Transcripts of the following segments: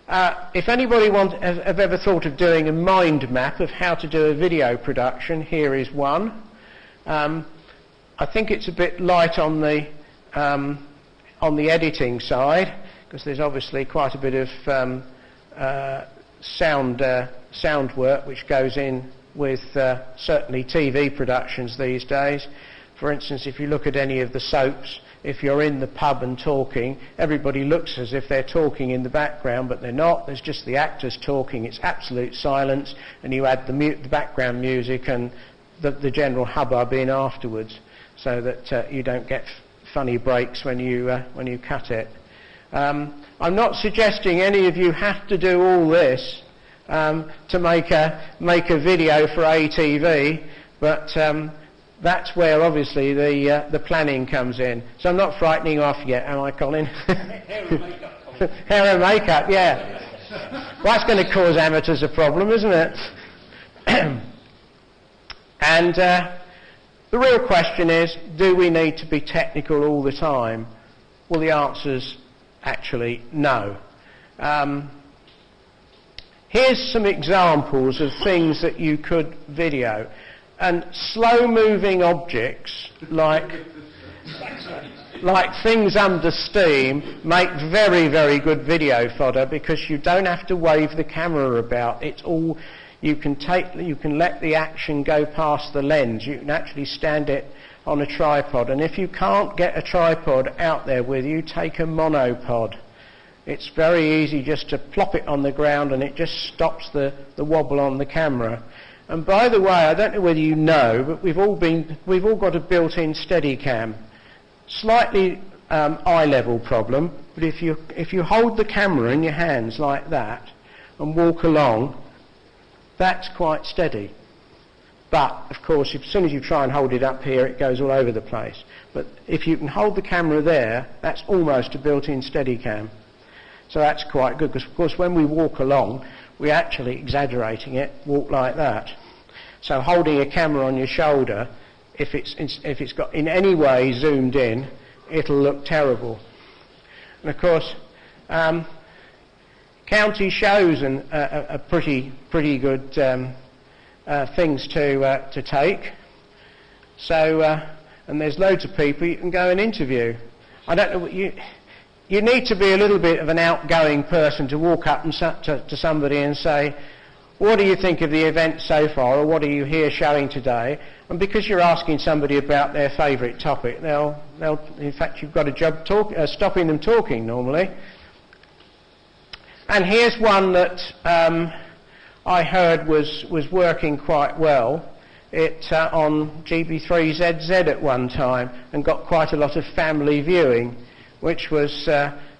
If anybody have ever thought of doing a mind map of how to do a video production, here is one. I think it's a bit light on the editing side, because there's obviously quite a bit of sound work which goes in with certainly TV productions these days. For instance, if you look at any of the soaps, if you're in the pub and talking, everybody looks as if they're talking in the background, but they're not. There's just the actors talking. It's absolute silence, and you add the background music and the general hubbub in afterwards, so that you don't get funny breaks when you cut it. I'm not suggesting any of you have to do all this to make a video for ATV, but that's where obviously the planning comes in. So I'm not frightening you off yet, am I, Colin? Hair and makeup, Colin. Hair and makeup, yeah. Well, that's going to cause amateurs a problem, isn't it? And the real question is, do we need to be technical all the time? Well, the answer's actually no. Here's some examples of things that you could video. And slow-moving objects, like things under steam, make very, very good video fodder, because you don't have to wave the camera about. It's all, you can let the action go past the lens. You can actually stand it on a tripod. And if you can't get a tripod out there with you, take a monopod. It's very easy just to plop it on the ground, and it just stops the wobble on the camera. And by the way, I don't know whether you know, but we've all got a built-in Steadicam. Slightly eye-level problem, but if you hold the camera in your hands like that and walk along, that's quite steady. But of course, as soon as you try and hold it up here, it goes all over the place. But if you can hold the camera there, that's almost a built-in Steadicam. So that's quite good, because of course when we walk along, we're actually exaggerating it, walk like that. So holding a camera on your shoulder, if it's got in any way zoomed in, it'll look terrible. And of course, county shows are pretty good things to take. So, and there's loads of people you can go and interview. I don't know what you need to be a little bit of an outgoing person to walk up and to somebody and say, what do you think of the event so far, or what are you here showing today? And because you're asking somebody about their favourite topic, they'll in fact, you've got a job stopping them talking normally. And here's one that I heard was working quite well. It on GB3ZZ at one time, and got quite a lot of family viewing, which was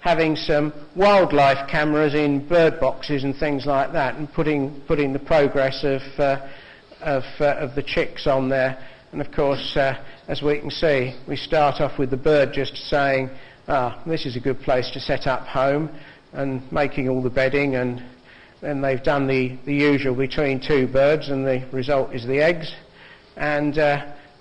having some wildlife cameras in bird boxes and things like that, and putting the progress of the chicks on there. And of course, as we can see, we start off with the bird just saying, this is a good place to set up home, and making all the bedding, and then they've done the usual between two birds, and the result is the eggs. And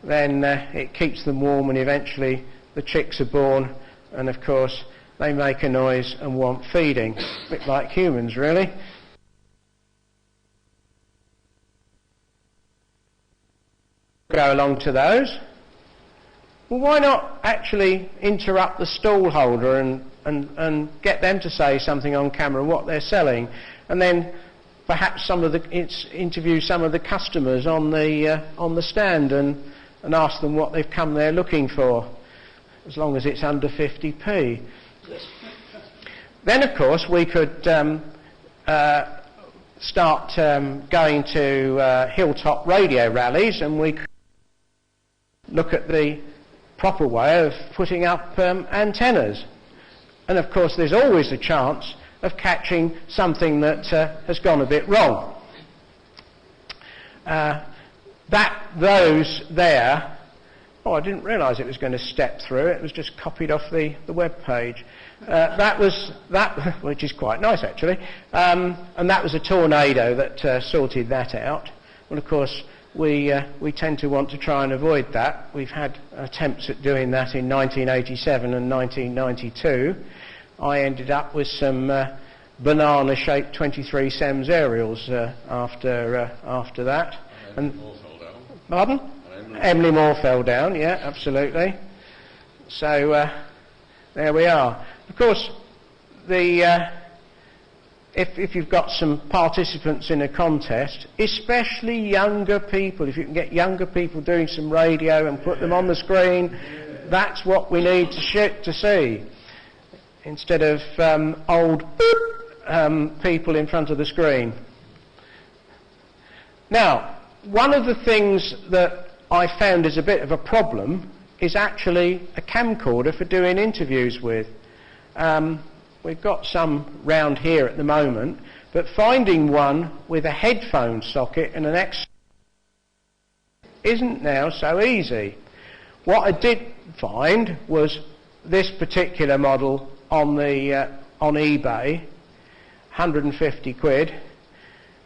then it keeps them warm, and eventually the chicks are born, and of course they make a noise and want feeding, a bit like humans really. Go along to those. Well, why not actually interrupt the stall holder and get them to say something on camera what they're selling, and then perhaps interview some of the customers on the stand and ask them what they've come there looking for, as long as it's under 50p. Then of course we could start going to hilltop radio rallies, and we could look at the proper way of putting up antennas. And of course there's always a chance of catching something that has gone a bit wrong. Those there, oh, I didn't realise it was going to step through, it was just copied off the web page. Which is quite nice actually, and that was a tornado that sorted that out. Well, of course we tend to want to try and avoid that. We've had attempts at doing that in 1987 and 1992. I ended up with some banana-shaped 23 SEMS aerials after that. And Moore fell down. Pardon? Emily Moore fell down, yeah, absolutely. So there we are. Of course, if you've got some participants in a contest, especially younger people, if you can get younger people doing some radio and put them on the screen, that's what we need to see, instead of old people in front of the screen. Now, one of the things that I found is a bit of a problem is actually a camcorder for doing interviews with. We've got some round here at the moment, but finding one with a headphone socket and an external isn't now so easy. What I did find was this particular model on eBay, 150 quid.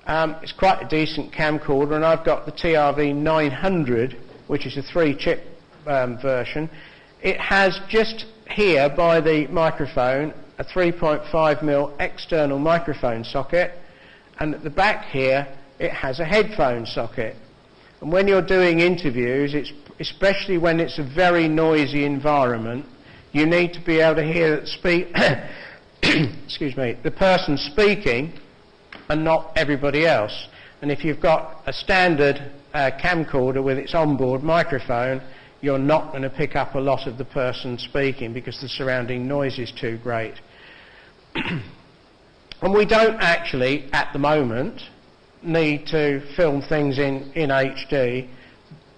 It's quite a decent camcorder, and I've got the TRV 900, which is a 3-chip version. It has just here by the microphone a 3.5mm external microphone socket, and at the back here it has a headphone socket. And when you're doing interviews, especially when it's a very noisy environment, you need to be able to hear excuse me, the person speaking and not everybody else. And if you've got a standard camcorder with its onboard microphone, you're not going to pick up a lot of the person speaking because the surrounding noise is too great. And we don't actually, at the moment, need to film things in HD.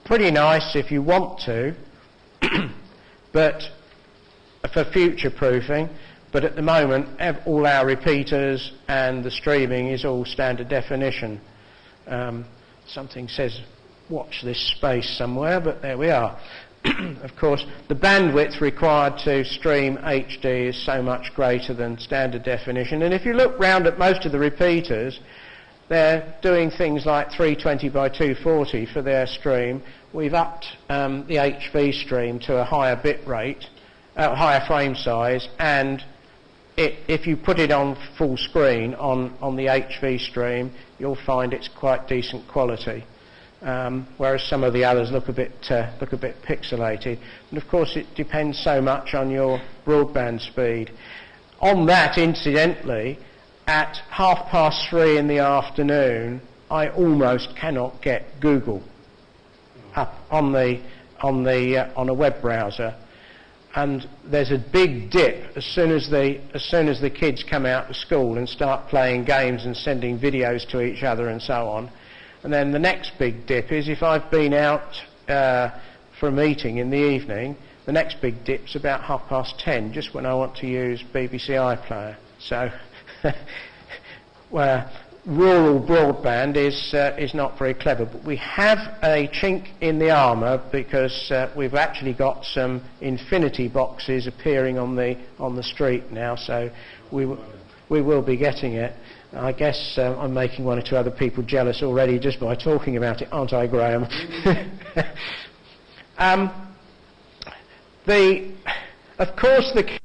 Pretty nice if you want to, but for future proofing. But at the moment, all our repeaters and the streaming is all standard definition. Something says watch this space somewhere, but there we are. Of course, the bandwidth required to stream HD is so much greater than standard definition. And if you look round at most of the repeaters, they're doing things like 320 by 240 for their stream. We've upped the HV stream to a higher bit rate, higher frame size, and if you put it on full screen on the HV stream, you'll find it's quite decent quality. Whereas some of the others look a bit pixelated. And of course it depends so much on your broadband speed. On that, incidentally, at 3:30 in the afternoon, I almost cannot get Google up on a web browser. And there's a big dip as soon as the kids come out of school and start playing games and sending videos to each other and so on. And then the next big dip is if I've been out for a meeting in the evening, the next big dip's about 10:30, just when I want to use BBC iPlayer. So, where rural broadband is not very clever, but we have a chink in the armour because we've actually got some infinity boxes appearing on the street now, so we will be getting it. I guess I'm making one or two other people jealous already just by talking about it, aren't I, Graham? Of course, the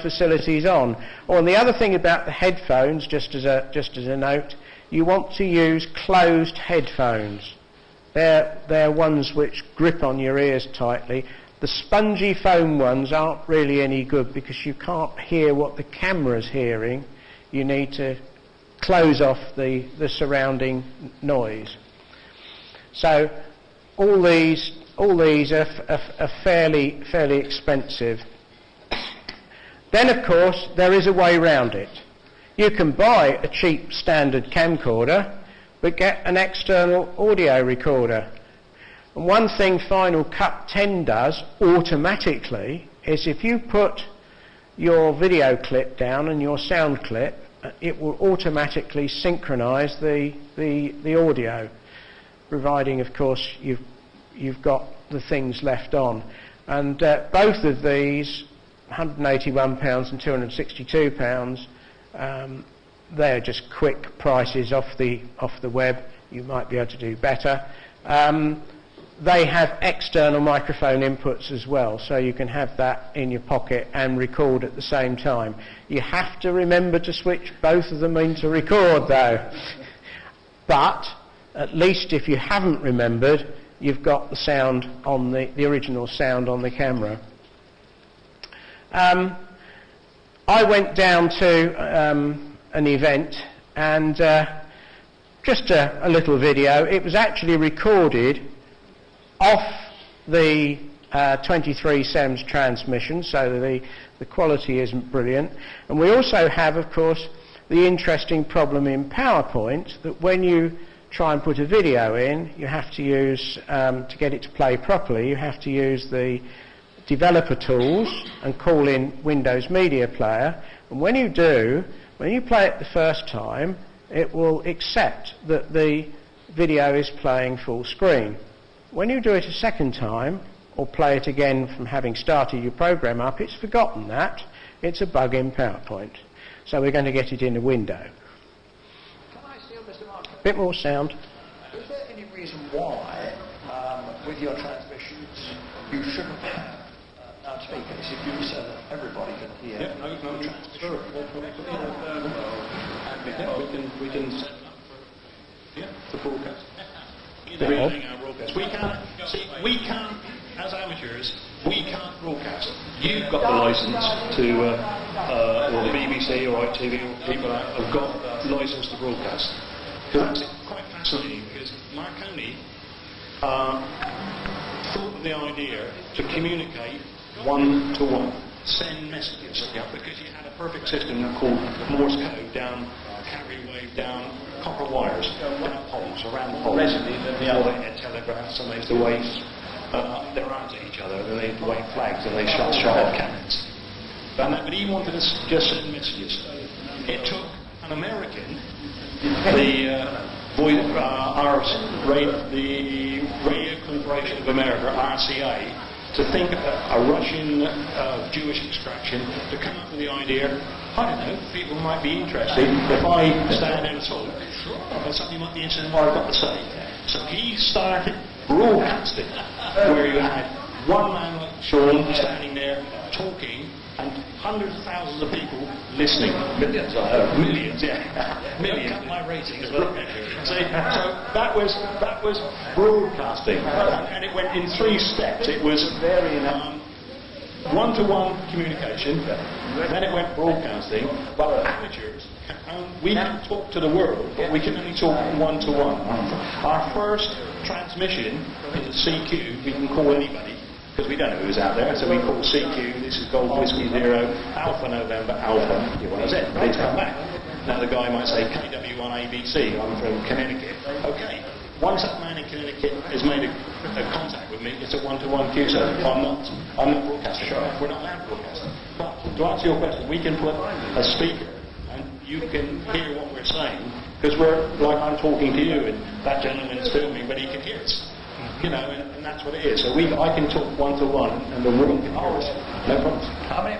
facilities on. Oh, and the other thing about the headphones, just as a note, you want to use closed headphones. They're ones which grip on your ears tightly. The spongy foam ones aren't really any good because you can't hear what the camera's hearing. You need to close off the surrounding noise. So all these are fairly expensive. Then, of course, there is a way round it. You can buy a cheap standard camcorder, but get an external audio recorder. And one thing Final Cut 10 does automatically is if you put your video clip down and your sound clip, it will automatically synchronise the audio, providing, of course, you've got the things left on. And both of these, £181 and £262, they're just quick prices off the web. You might be able to do better. they have external microphone inputs as well, so you can have that in your pocket and record at the same time. You have to remember to switch both of them into record though. But at least if you haven't remembered, you've got the sound on the original sound on the camera. I went down to an event and just a little video. It was actually recorded off the 23 SEMS transmission, so the quality isn't brilliant. And we also have, of course, the interesting problem in PowerPoint that when you try and put a video in, you have to use, to get it to play properly, you have to use the developer tools and call in Windows Media Player. And when you do, when you play it the first time, it will accept that the video is playing full screen. When you do it a second time, or play it again from having started your program up, it's forgotten that. It's a bug in PowerPoint. So we're going to get it in a window. Can I steal Mr. Mark? A bit more sound. Is there any reason why, with your transmissions, you shouldn't have loudspeakers if you so that everybody can hear? Yeah, no transmission. Sure. We can set it up for broadcast. We can't, as amateurs, we can't broadcast. You've got the license to, or the BBC or ITV or people that have got the license to broadcast. Because that's quite fascinating, because Marconi thought of the idea to communicate one-to-one, send messages, because you had a perfect system called Morse code down, carrier wave down, copper wires, down poles, around poles. They had telegraphs and they used to wave their arms at each other, and they used to wave flags and they shot off cannons. But he wanted to just send messages. It took an American, the Radio Corporation of America, RCA, to think of a Russian Jewish extraction, to come up with the idea, I don't know, people might be interested if I stand and talk, somebody might be interested in what I've got to say. So he started broadcasting, where you had one man like Sean standing there talking, and hundreds of thousands of people listening. Millions, I hope. Millions, yeah. Millions. Cut my ratings. So that was broadcasting, and it went in 3 steps. It was one-to-one communication, then it went broadcasting, but amateurs, we can talk to the world, but we can only talk one-to-one. Our first transmission is a CQ, we can call anybody, because we don't know who's out there, so we call CQ, this is Gold Whiskey Zero, Alpha November, Alpha, that's it, please come back. Now the guy might say KW1ABC, I'm from Connecticut. Okay, once that man in Connecticut has made a contact with me, it's a one-to-one queue, so I'm not broadcasting. We're not allowed to broadcast. But to answer your question, we can put a speaker and you can hear what we're saying, because we're, like I'm talking to you and that gentleman's filming, but he can hear us. You know, and that's what it is. So I can talk one-to-one and the room can hear us. No problems.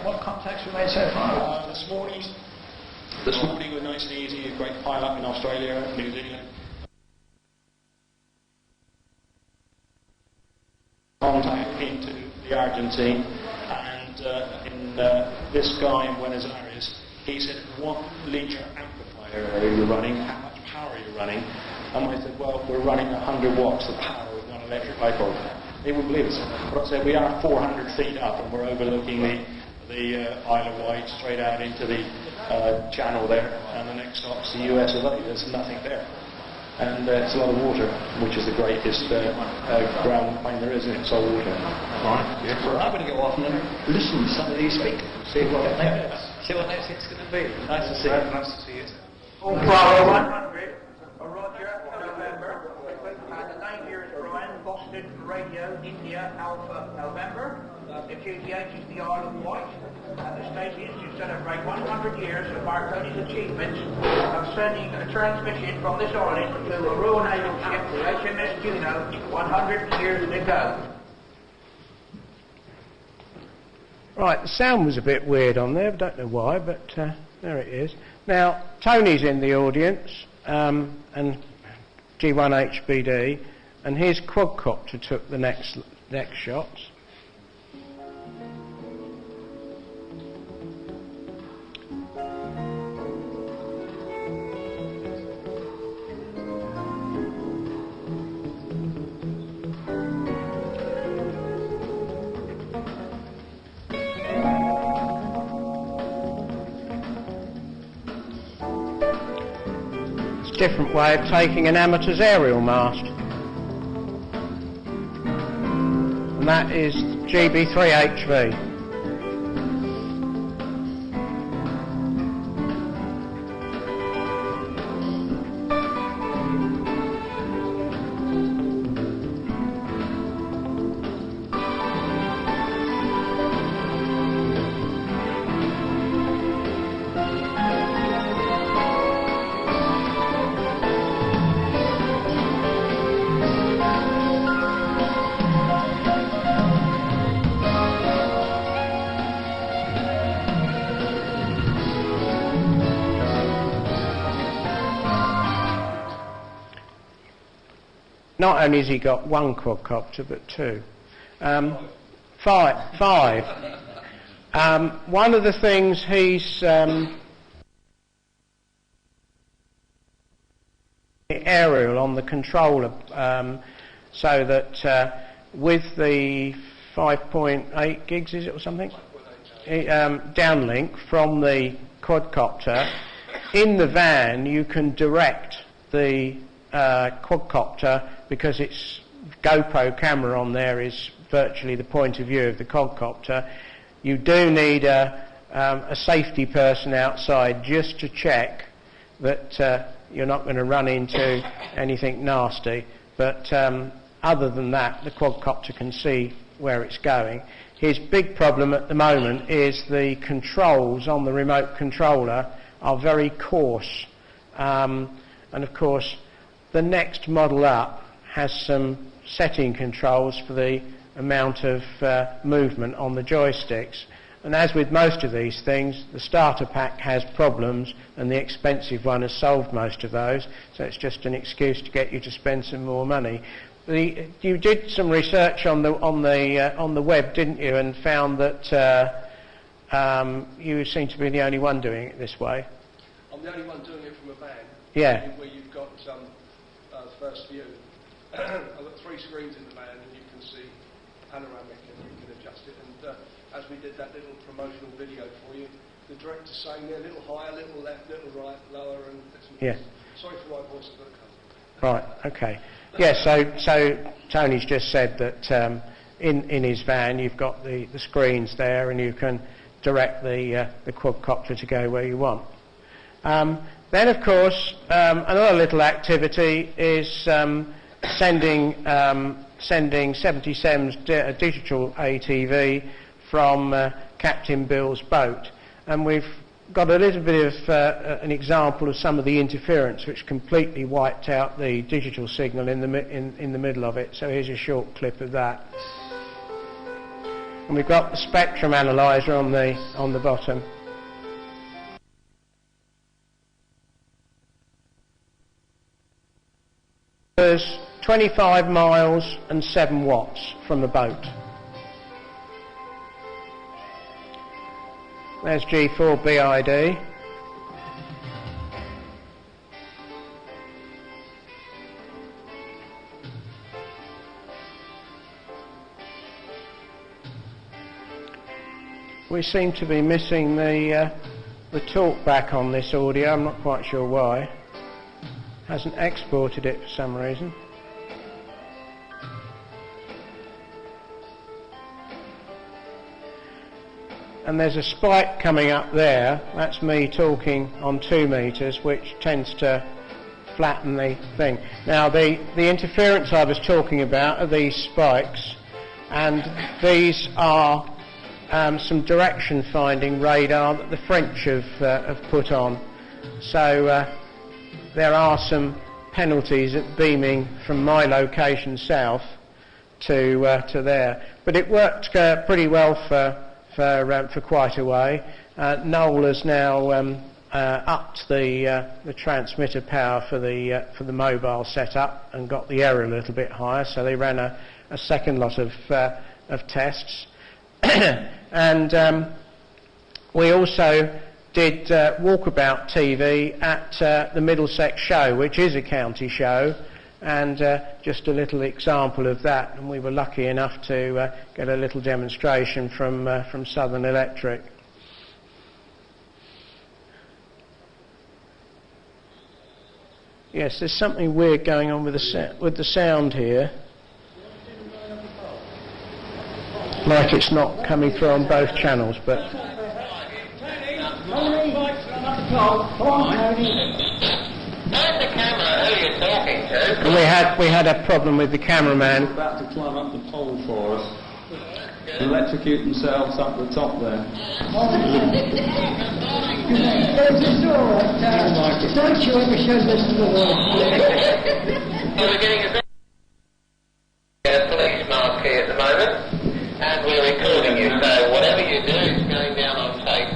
What contacts we made so far? This morning was nice and easy, a great pile-up in Australia, New Zealand. Contact into the Argentine, and this guy in Buenos Aires, he said, what litre amplifier are you running? How much power are you running? And I said, well, we're running 100 watts, the power of one electric light bulb. They wouldn't believe us. But I said, we are 400 feet up and we're overlooking the Isle of Wight straight out into the channel there, and the next stop's the US of A. There's nothing there. And it's a lot of water, which is the greatest ground plane there is, isn't it? It's all water. Right. Yeah. Well, I'm going to go off and listen to some of these speakers, see what next it's going to be. Nice to see you. Nice to see you. Bravo 100, Roger, November. The name here is Brian, Boston, Radio, India, Alpha, November. The QTH is the Isle of Wight. And the station is to celebrate 100 years of Marconi's achievements of sending a transmission from this island to a Royal Naval ship, the HMS Juno, 100 years ago. Right, the sound was a bit weird on there, I don't know why, but there it is. Now, Tony's in the audience, and G1HBD, and his quadcopter took the next shots. Different way of taking an amateur's aerial mast, and that is GB3HV. Not only has he got one quadcopter, but two. Five. One of the things he's aerial on the controller, so that with the 5.8 gigs, is it, or something? Downlink from the quadcopter, in the van you can direct the quadcopter, because its GoPro camera on there is virtually the point of view of the quadcopter. You do need a safety person outside just to check that you're not going to run into anything nasty, but other than that the quadcopter can see where it's going. His big problem at the moment is the controls on the remote controller are very coarse, and of course the next model up has some setting controls for the amount of movement on the joysticks, and as with most of these things, the starter pack has problems and the expensive one has solved most of those, so it's just an excuse to get you to spend some more money. You did some research on the web, didn't you, and found that you seem to be the only one doing it this way. I'm the only one doing it from a van. Yeah. Where you've got first view. I've got 3 screens in the van, and you can see panoramic, and you can adjust it. And as we did that little promotional video for you, the director's saying they're a little higher, little left, little right, lower, and yeah. Sorry for my voice, I've got to come. Right. Okay. Yeah. So Tony's just said that in his van you've got the screens there, and you can direct the quadcopter to go where you want. Then, of course, another little activity is sending 77's digital ATV from Captain Bill's boat, and we've got a little bit of an example of some of the interference which completely wiped out the digital signal in the middle of it. So here's a short clip of that, and we've got the spectrum analyzer on the bottom. There's 25 miles and 7 watts from the boat. There's G4 BID. We seem to be missing the talk back on this audio. I'm not quite sure why. Hasn't exported it for some reason. And there's a spike coming up there. That's me talking on 2 meters, which tends to flatten the thing. Now the interference I was talking about are these spikes, and these are some direction finding radar that the French have put on. So there are some penalties at beaming from my location south to there, but it worked pretty well for quite a way. Noel has now upped the transmitter power for the mobile setup and got the error a little bit higher, so they ran a second lot of tests. And we also did walkabout TV at the Middlesex show, which is a county show, and just a little example of that, and we were lucky enough to get a little demonstration from Southern Electric. Yes, there's something weird going on with the sound here. Like it's not coming through on both channels, but... And we had a problem with the cameraman. About to climb up the pole for us. Electrocute themselves up the top there. Don't you ever show this to the world. We're getting a police mark here at the moment, and we're recording you, so whatever you do is going down on tape.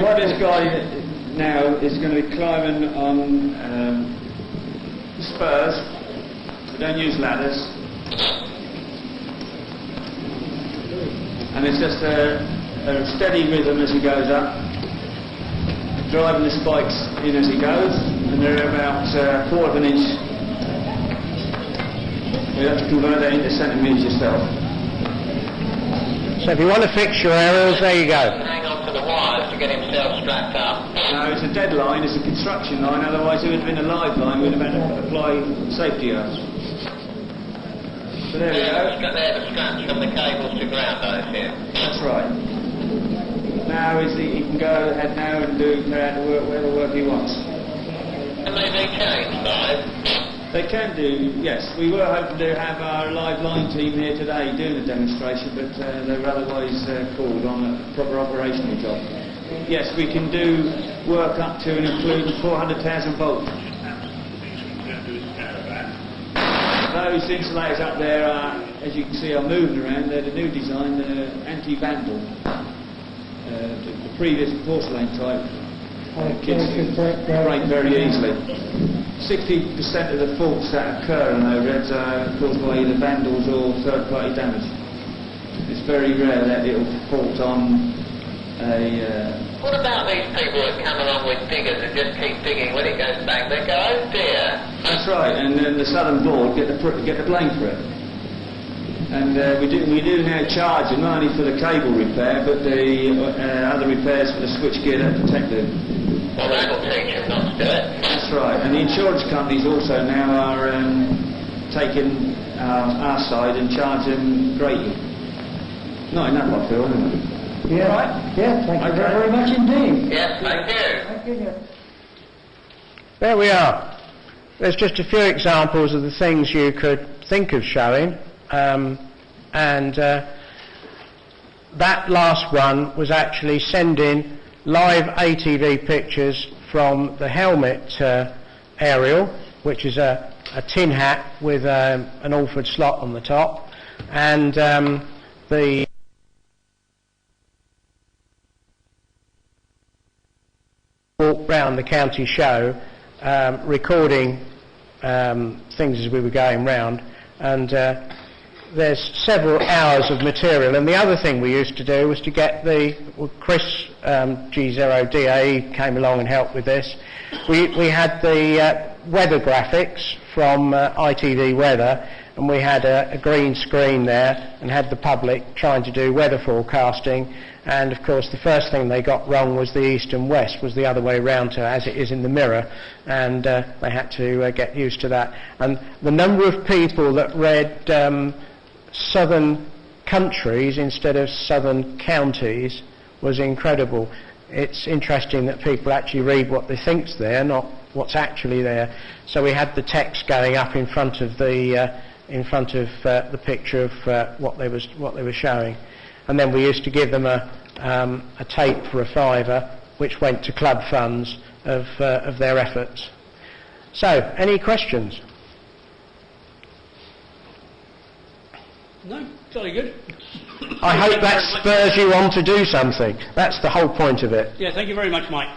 What this guy now is going to be climbing on spurs. We don't use ladders. And it's just a steady rhythm as he goes up, driving the spikes in as he goes, and they're about a quarter of an inch. You have to convert that into centimetres yourself. So if you want to fix your aerials, there you go. Hang on to the wires to get himself strapped up. No, it's a dead line, it's a construction line, otherwise it would have been a live line, we'd have had to apply safety arms. So there we go. They're the straps from the cables to ground, I assume. That's right. Now he can go ahead now and carry out the work, whatever work he wants. Can they be changed, guys? They can do, yes. We were hoping to have our live line team here today doing a demonstration, but they were otherwise called on a proper operational job. Yes, we can do work up to and including 400,000 volts. Those insulators up there are, as you can see, are moving around. They're the new design, the anti-vandal. The previous porcelain type kids break very easily. 60% of the faults that occur on overheads are caused by either vandals or third-party damage. It's very rare that it'll fault on a... What about these people that come along with diggers and just keep digging? When it goes bang, they go, oh dear. That's right, and then the Southern Board get the blame for it. And we do now charge them not only for the cable repair, but the other repairs for the switchgear that protect them. Well, that'll teach them not to do it. That's right, and the insurance companies also now are taking our side and charging greatly. Not enough, I feel, isn't it? Yeah, right. Yeah, thank you very much indeed. Yes, thank you. Thank you. There we are. There's just a few examples of the things you could think of showing, and that last one was actually sending live ATV pictures from the helmet aerial, which is a tin hat with an Alford slot on the top, and the walk round the county show, recording things as we were going round, and there's several hours of material. And the other thing we used to do was to get Chris G0DAE came along and helped with this. We had the weather graphics from ITV Weather, and we had a green screen there and had the public trying to do weather forecasting. And of course the first thing they got wrong was the east and west was the other way round to as it is in the mirror, and they had to get used to that. And the number of people that read southern countries instead of southern counties was incredible. It's interesting that people actually read what they think's there, not what's actually there. So we had the text going up in front of the picture of what they were showing. And then we used to give them a tape for a £5, which went to club funds of their efforts. So, any questions? No, jolly good. I hope that spurs you on to do something. That's the whole point of it. Yeah, thank you very much, Mike.